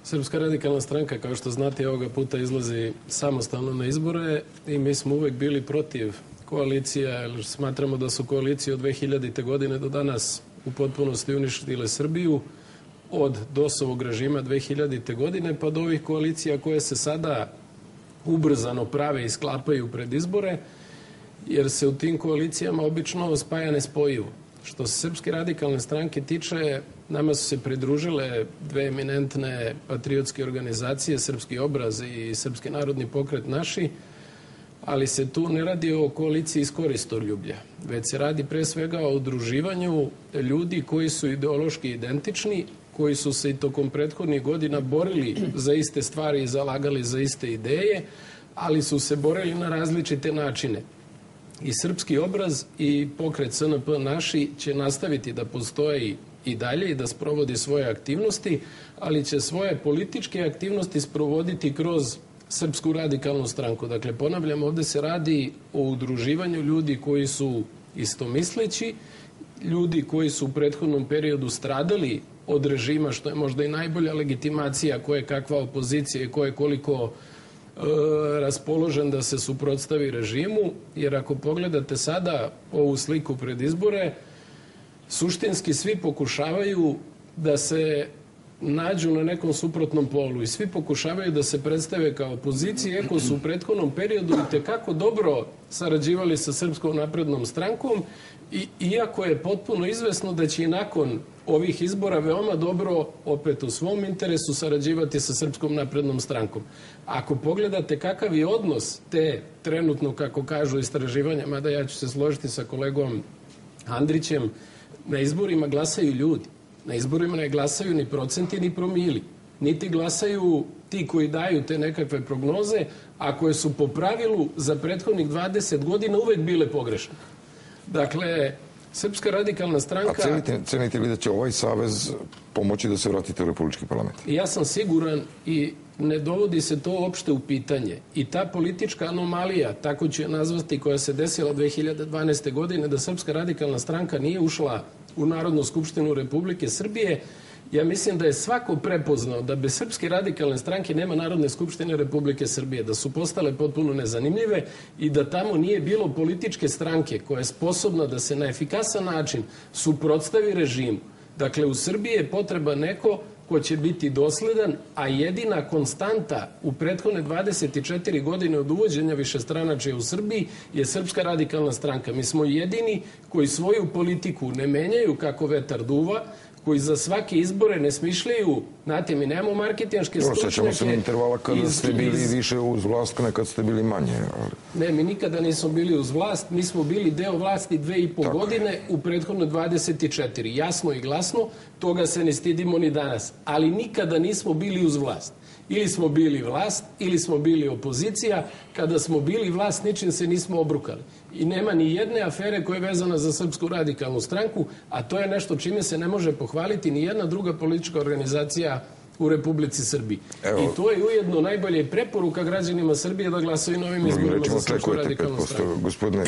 Srpska radikalna stranka, kao što znate, ovoga puta izlazi samostalno na izbore i mi smo uvek bili protiv koalicija, jer smatramo da su koalicije od 2000. godine do danas u potpunosti uništile Srbiju, od DOS-ovog režima 2000. godine pa do ovih koalicija koje se sada ubrzano prave i sklapaju pred izbore, jer se u tim koalicijama obično spaja nespojivo. Što se Srpske radikalne stranke tiče, nama su se pridružile dve eminentne patriotske organizacije, Srpski obraz i Srpski narodni pokret naši, ali se tu ne radi o koaliciji iz koristoljublja, već se radi pre svega o udruživanju ljudi koji su ideološki identični, koji su se i tokom prethodnih godina borili za iste stvari i zalagali za iste ideje, ali su se borili na različite načine. I Srpski obraz i pokret SNP naši će nastaviti da postoji i dalje i da sprovodi svoje aktivnosti, ali će svoje političke aktivnosti sprovoditi kroz Srpsku radikalnu stranku. Dakle, ponavljam, ovde se radi o udruživanju ljudi koji su istomisleći, ljudi koji su u prethodnom periodu stradali od režima, što je možda i najbolja legitimacija ko je kakva opozicija i ko je koliko raspoložen da se suprotstavi režimu, jer ako pogledate sada ovu sliku pred izbore, suštinski svi pokušavaju da se nađu na nekom suprotnom polu i svi pokušavaju da se predstave kao opozicije, iako su u prethodnom periodu i tekako dobro sarađivali sa Srpskom naprednom strankom, iako je potpuno izvesno da će i nakon ovih izbora veoma dobro, opet u svom interesu, sarađivati sa Srpskom naprednom strankom. Ako pogledate kakav je odnos te trenutno, kako kažu istraživanja, mada ja ću se složiti sa kolegom Andrićem, na izborima glasaju ljudi. Na izborima ne glasaju ni procenti ni promili. Niti glasaju ti koji daju te nekakve prognoze, a koje su po pravilu za prethodnih 20 godina uvek bile pogrešne. Dakle, Srpska radikalna stranka... A cenite li da će ovaj savez pomoći da se vratite u Republički parlament? Ja sam siguran i ne dovodi se to uopšte u pitanje. I ta politička anomalija, tako ću je nazvati, koja se desila 2012. godine, da Srpska radikalna stranka nije ušla u Narodnu skupštinu Republike Srbije, ja mislim da je svako prepoznao da bez Srpske radikalne stranke nema Narodne skupštine Republike Srbije, da su postale potpuno nezanimljive i da tamo nije bilo političke stranke koja je sposobna da se na efikasan način suprotstavi režimu. Dakle, u Srbiji je potreba neko ko će biti dosledan, a jedina konstanta u prethodne 24 godine od uvođenja višestranačja u Srbiji je Srpska radikalna stranka. Mi smo jedini koji svoju politiku ne menjaju kako vetar duva, koji za svake izbore ne smišljaju, znate, mi nemamo marketinške stručnjake. Sećamo se intervala kada ste bili više uz vlast, nekad ste bili manje. Ne, mi nikada nismo bili uz vlast, mi smo bili deo vlasti 2,5 godine, u prethodno 24. Jasno i glasno, toga se ne stidimo ni danas, ali nikada nismo bili uz vlast. Ili smo bili vlast, ili smo bili opozicija. Kada smo bili vlast, ničim se nismo obrukali. I nema ni jedne afere koja je vezana za Srpsku radikalnu stranku, a to je nešto čime se ne može pohvaliti ni jedna druga politička organizacija u Republici Srbiji. I to je ujedno najbolja preporuka građanima Srbije da glasaju na ovim izborima za Srpsku radikalnu stranku. Gospodine